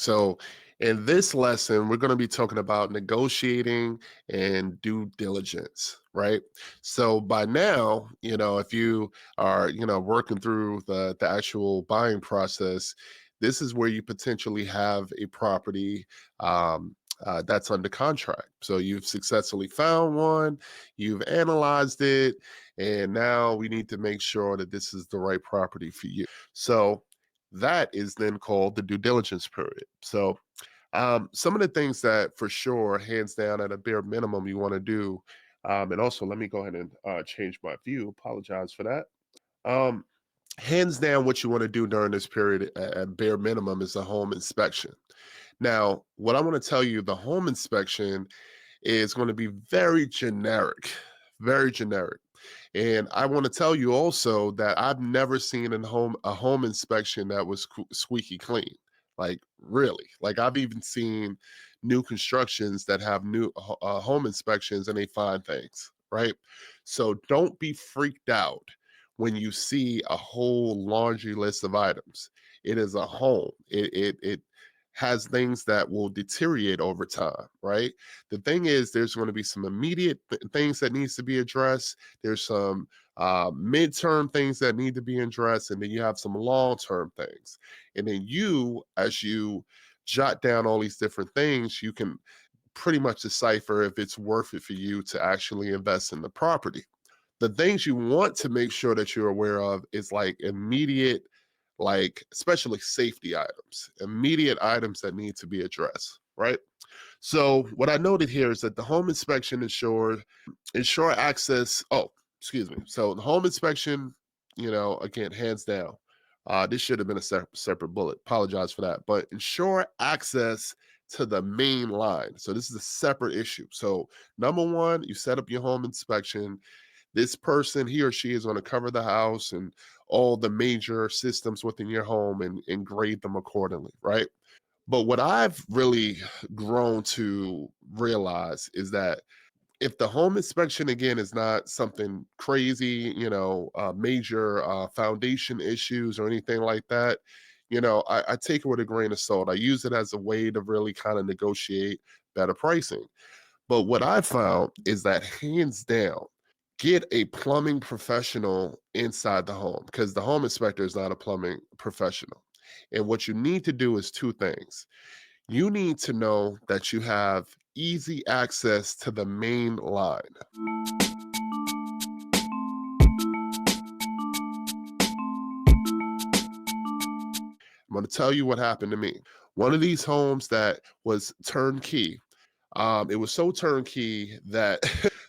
So, in this lesson, we're going to be talking about negotiating and due diligence, right? So, by now, if you are, working through the actual buying process, this is where you potentially have a property that's under contract. So, you've successfully found one, you've analyzed it, and now we need to make sure that this is the right property for you. So, that is then called the due diligence period. So, some of the things that for sure, hands down, at a bare minimum, you want to do, and also let me go ahead and change my view. Apologize for that. Um, Hands down, what you want to do during this period at bare minimum is a home inspection. Now, what I want to tell you, the home inspection is going to be very generic, very generic. And I want to tell you also that I've never seen a home inspection that was squeaky clean. Like really, like I've even seen new constructions that have new home inspections and they find things, right? So don't be freaked out when you see a whole laundry list of items. It is a home. It has things that will deteriorate over time, right? The thing is, there's going to be some immediate things that needs to be addressed. There's some midterm things that need to be addressed, and then you have some long-term things. And then as you jot down all these different things, you can pretty much decipher if it's worth it for you to actually invest in the property. The things you want to make sure that you're aware of is like immediate, like especially safety items, immediate items that need to be addressed, right? So what I noted here is that the home inspection ensure access. Oh, excuse me. So the home inspection, again, hands down. This should have been a separate bullet. Apologize for that. But ensure access to the main line. So this is a separate issue. So number one, you set up your home inspection. This person, he or she, is going to cover the house and all the major systems within your home and grade them accordingly, right? But what I've really grown to realize is that if the home inspection again is not something crazy, major foundation issues or anything like that, I take it with a grain of salt. I use it as a way to really kind of negotiate better pricing. But what I found is that hands down, get a plumbing professional inside the home because the home inspector is not a plumbing professional. And what you need to do is two things. You need to know that you have easy access to the main line. I'm going to tell you what happened to me. One of these homes that was turnkey, it was so turnkey that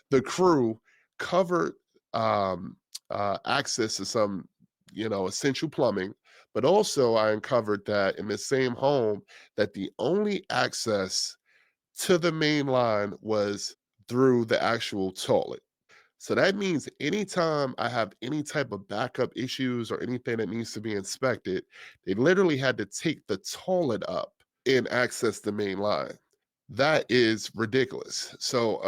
the crew covered access to some, essential plumbing. But also, I uncovered that in the same home, that the only access to the main line was through the actual toilet. So that means anytime I have any type of backup issues or anything that needs to be inspected, they literally had to take the toilet up and access the main line. That is ridiculous. So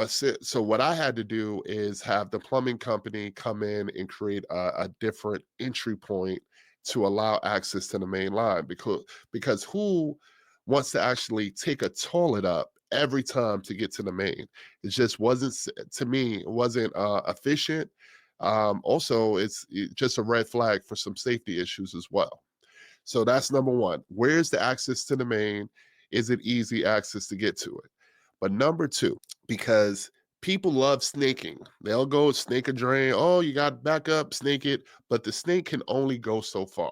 what I had to do is have the plumbing company come in and create a different entry point to allow access to the main line because who wants to actually take a toilet up every time to get to the main? It just wasn't to me. It wasn't efficient. Also, it's just a red flag for some safety issues as well. So that's number one. Where's the access to the main? Is it easy access to get to it? But number two, because people love snaking, they'll go snake a drain. Oh, you got back up, snake it. But the snake can only go so far.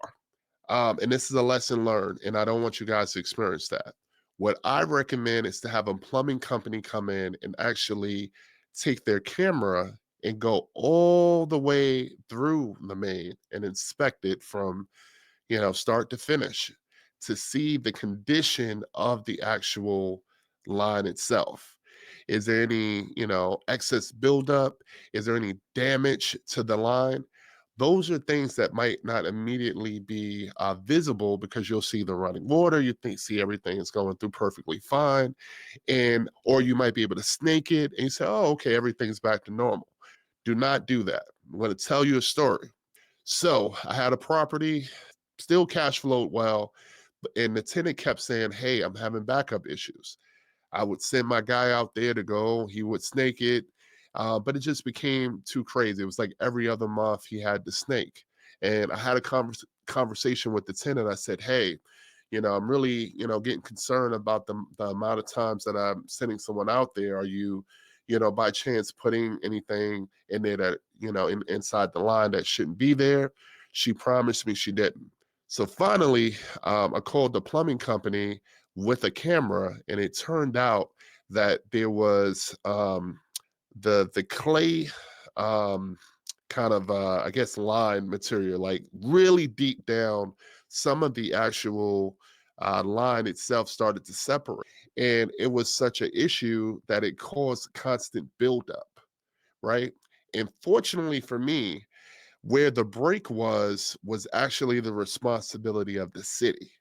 And this is a lesson learned, and I don't want you guys to experience that. What I recommend is to have a plumbing company come in and actually take their camera and go all the way through the main and inspect it from start to finish to see the condition of the actual line itself. Is there any, excess buildup? Is there any damage to the line? Those are things that might not immediately be visible because you'll see the running water. See everything is going through perfectly fine, or you might be able to snake it and you say, "Oh, okay, everything's back to normal." Do not do that. I'm going to tell you a story. So I had a property, still cash flowed well, And the tenant kept saying, "Hey, I'm having backup issues." I would send my guy out there to go. He would snake it, but it just became too crazy. It was like every other month he had to snake. And I had a conversation with the tenant. I said, "Hey, I'm really, getting concerned about the amount of times that I'm sending someone out there. Are you, by chance putting anything in there that, inside the line that shouldn't be there?" She promised me she didn't. So finally, I called the plumbing company with a camera, and it turned out that there was the clay, um, kind of I guess line material, like really deep down. Some of the actual line itself started to separate, and it was such an issue that it caused constant buildup, right? And fortunately for me, where the break was actually the responsibility of the city.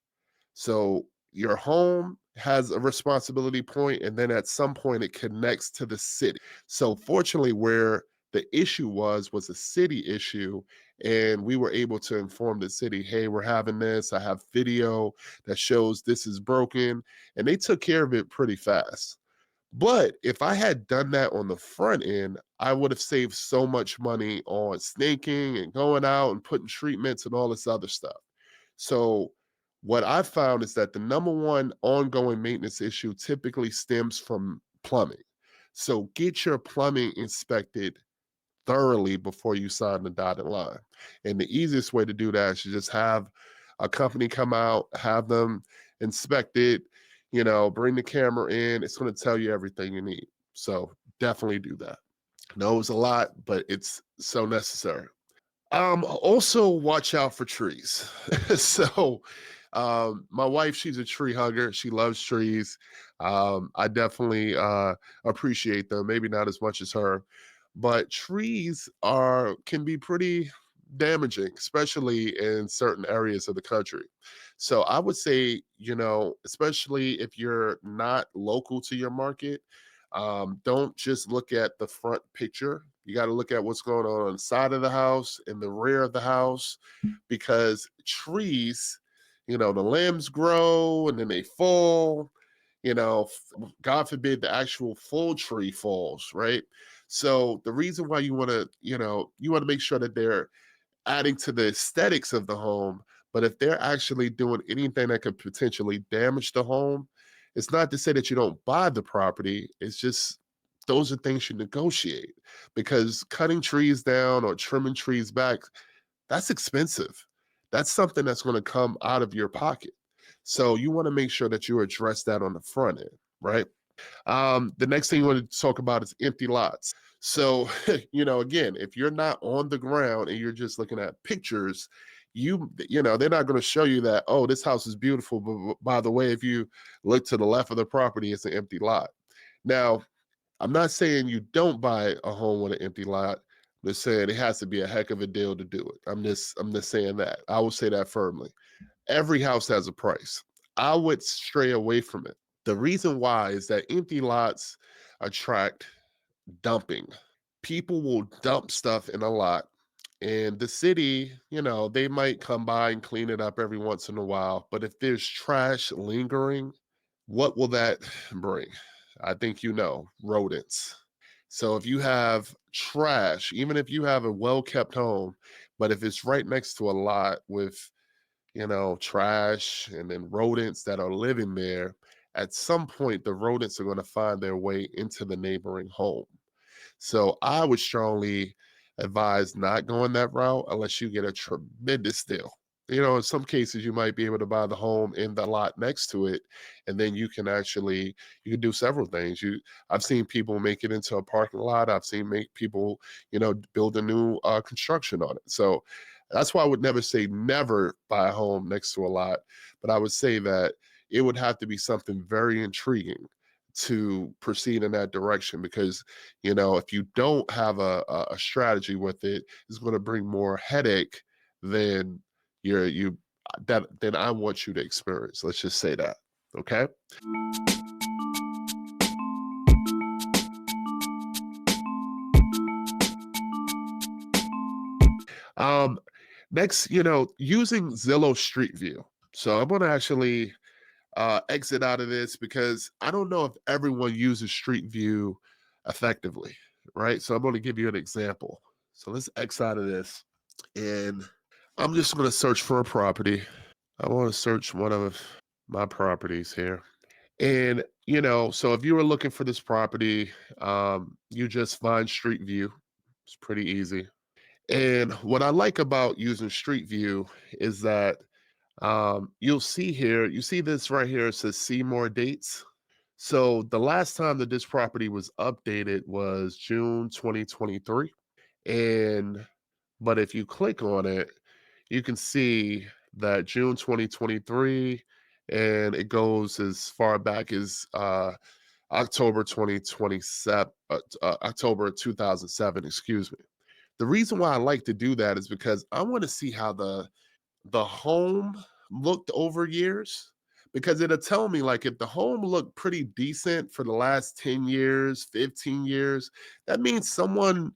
So your home has a responsibility point, and then at some point it connects to the city. So fortunately, where the issue was a city issue, and we were able to inform the city, "Hey, we're having this. I have video that shows this is broken," and they took care of it pretty fast. But if I had done that on the front end, I would have saved so much money on snaking and going out and putting treatments and all this other stuff. So, what I found is that the number one ongoing maintenance issue typically stems from plumbing. So, get your plumbing inspected thoroughly before you sign the dotted line. And the easiest way to do that is to just have a company come out, have them inspect it, bring the camera in. It's going to tell you everything you need. So definitely do that. I know it's a lot, but it's so necessary. Also watch out for trees. So, my wife, she's a tree hugger. She loves trees. I definitely appreciate them. Maybe not as much as her, but trees can be pretty damaging, especially in certain areas of the country. So I would say, especially if you're not local to your market, don't just look at the front picture. You got to look at what's going on the side of the house and the rear of the house, because trees, the limbs grow and then they fall. God forbid the actual full tree falls, right? So the reason why you want to make sure that they're adding to the aesthetics of the home. But if they're actually doing anything that could potentially damage the home, it's not to say that you don't buy the property. It's just those are things you negotiate, because cutting trees down or trimming trees back, that's expensive. That's something that's going to come out of your pocket. So you want to make sure that you address that on the front end, right? The next thing you want to talk about is empty lots. So, again, if you're not on the ground and you're just looking at pictures, they're not going to show you that, oh, this house is beautiful. But by the way, if you look to the left of the property, it's an empty lot. Now, I'm not saying you don't buy a home with an empty lot. I'm just saying it has to be a heck of a deal to do it. I'm just saying that. I will say that firmly. Every house has a price. I would stray away from it. The reason why is that empty lots attract dumping. People will dump stuff in a lot, and the city, they might come by and clean it up every once in a while. But if there's trash lingering, what will that bring? I think rodents. So if you have trash, even if you have a well kept home, but if it's right next to a lot with trash and then rodents that are living there, at some point the rodents are going to find their way into the neighboring home. So I would strongly advise not going that route unless you get a tremendous deal. In some cases, you might be able to buy the home in the lot next to it, and then you can do several things. I've seen people make it into a parking lot. I've seen make people, build a new construction on it. So that's why I would never say never buy a home next to a lot, but I would say that it would have to be something very intriguing to proceed in that direction, because if you don't have a strategy with it, it's going to bring more headache than you than I want you to experience. Let's just say that. Okay. Um, Next, using Zillow Street View. So I'm gonna actually exit out of this because I don't know if everyone uses Street View effectively, right? So I'm going to give you an example. So let's X out of this, and I'm just going to search for a property. I want to search one of my properties here. And, so if you were looking for this property, you just find Street View. It's pretty easy. And what I like about using Street View is that you'll see here, you see this right here, it says see more dates. So the last time that this property was updated was June 2023. And but if you click on it, you can see that June 2023 and it goes as far back as October 2027, October 2007, excuse me. The reason why I like to do that is because I want to see how the home looked over years, because it'll tell me like if the home looked pretty decent for the last 10 years, 15 years, that means someone,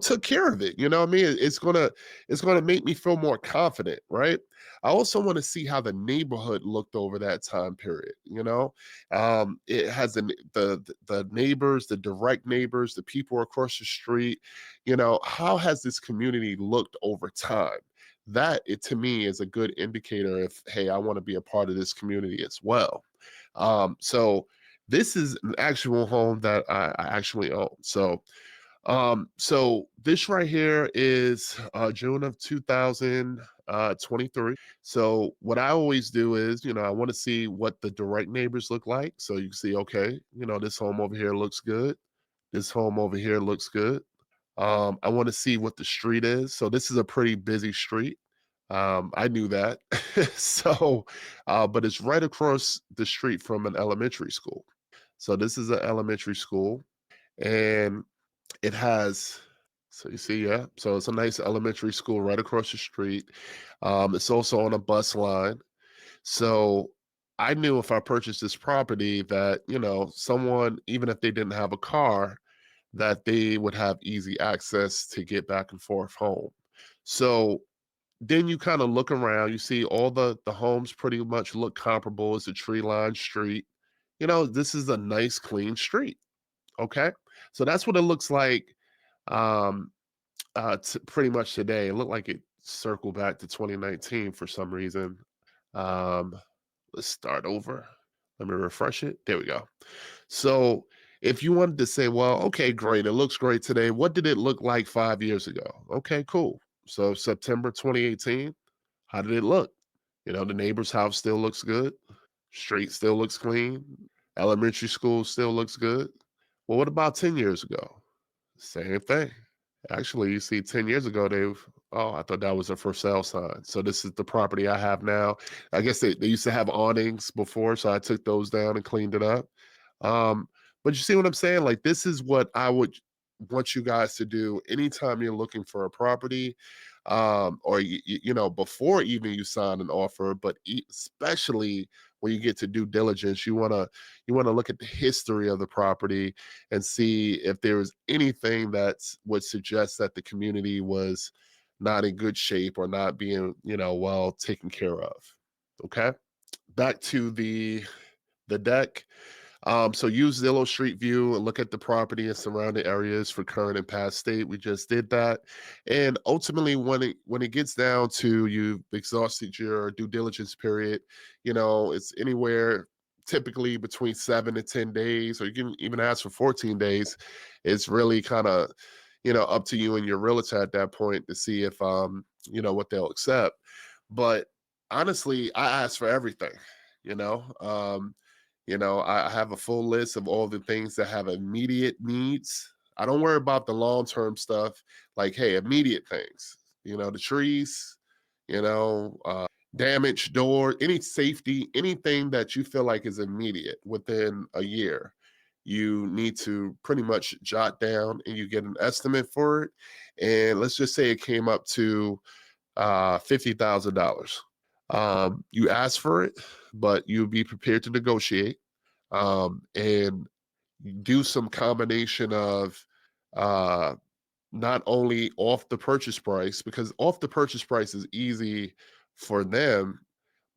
took care of it. You know what I mean? It's gonna make me feel more confident, right? I also want to see how the neighborhood looked over that time period. It has the neighbors, the direct neighbors, the people across the street. How has this community looked over time? That it to me is a good indicator if, hey, I want to be a part of this community as well. So this is an actual home that I actually own. So this right here is June of 2023. So what I always do is, I want to see what the direct neighbors look like. So you can see, okay, this home over here looks good. This home over here looks good. I want to see what the street is. So this is a pretty busy street. I knew that. But it's right across the street from an elementary school. So this is an elementary school, and it has, so you see, yeah. So it's a nice elementary school right across the street. It's also on a bus line. So I knew if I purchased this property that, someone, even if they didn't have a car, that they would have easy access to get back and forth home. So then you kind of look around, you see all the homes pretty much look comparable. It's a tree lined street. This is a nice clean street. Okay. So that's what it looks like um pretty much today. It looked like it circled back to 2019 for some reason. Um let's start over. Let me refresh it. There we go. So if you wanted to say, well, okay, great, it looks great today. What did it look like 5 years ago? Okay, cool. So September 2018, how did it look? The neighbor's house still looks good. Street still looks clean. Elementary school still looks good. Well, what about 10 years ago? Same thing. Actually, you see, 10 years ago, I thought that was a for sale sign. So this is the property I have now. I guess they used to have awnings before, so I took those down and cleaned it up. Um, but you see what I'm saying? Like, this is what I would want you guys to do anytime you're looking for a property, or before even you sign an offer, but especially when you get to due diligence, you wanna look at the history of the property and see if there was anything that would suggest that the community was not in good shape or not being, well taken care of. Okay, back to the deck. So use Zillow Street View and look at the property and surrounding areas for current and past state. We just did that. And ultimately, when it gets down to you've exhausted your due diligence period, it's anywhere typically between 7 to 10 days, or you can even ask for 14 days. It's really kind of, up to you and your realtor at that point to see if what they'll accept. But honestly, I ask for everything, you know. I have a full list of all the things that have immediate needs. I don't worry about the long term stuff, like, hey, immediate things, the trees, damaged door, any safety, anything that you feel like is immediate within a year. You need to pretty much jot down and you get an estimate for it. And let's just say it came up to $50,000. You ask for it, but you'll be prepared to negotiate, and do some combination of uh, not only off the purchase price, because off the purchase price is easy for them,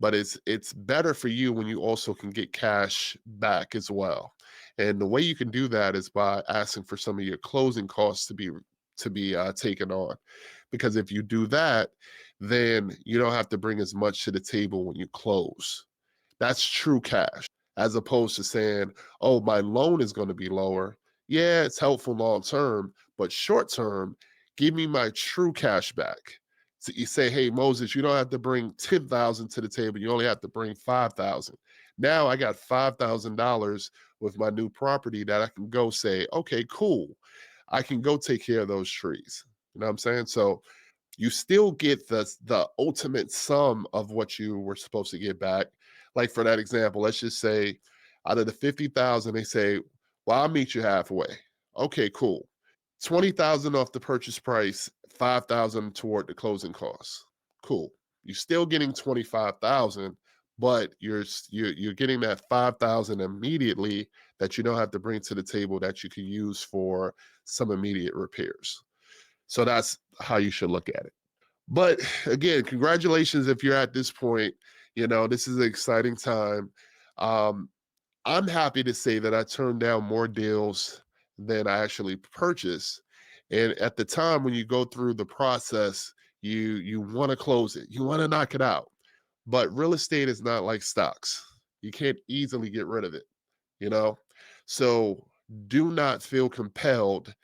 but it's better for you when you also can get cash back as well. And the way you can do that is by asking for some of your closing costs to be taken on, because if you do that, then you don't have to bring as much to the table when you close. That's true cash, as opposed to saying, oh, my loan is going to be lower. Yeah, it's helpful long term, but short term, give me my true cash back. So you say, hey, Moses, you don't have to bring 10,000 to the table. You only have to bring 5,000. Now I got $5,000 with my new property that I can go say, okay, cool. I can go take care of those trees. You know what I'm saying? So you still get the ultimate sum of what you were supposed to get back. Like for that example, let's just say out of the 50,000, they say, well, I'll meet you halfway. Okay, cool. 20,000 off the purchase price, 5,000 toward the closing costs. Cool. You're still getting 25,000, but you're getting that 5,000 immediately that you don't have to bring to the table that you can use for some immediate repairs. So that's how you should look at it. But again, congratulations if you're at this point. You know, this is an exciting time. Um, I'm happy to say that I turned down more deals than I actually purchased. And at the time when you go through the process, you want to close it. You want to knock it out. But real estate is not like stocks. You can't easily get rid of it, you know? So do not feel compelled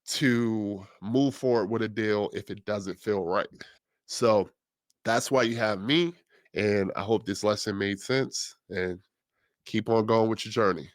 to move forward with a deal if it doesn't feel right. So that's why you have me. And I hope this lesson made sense, and keep on going with your journey.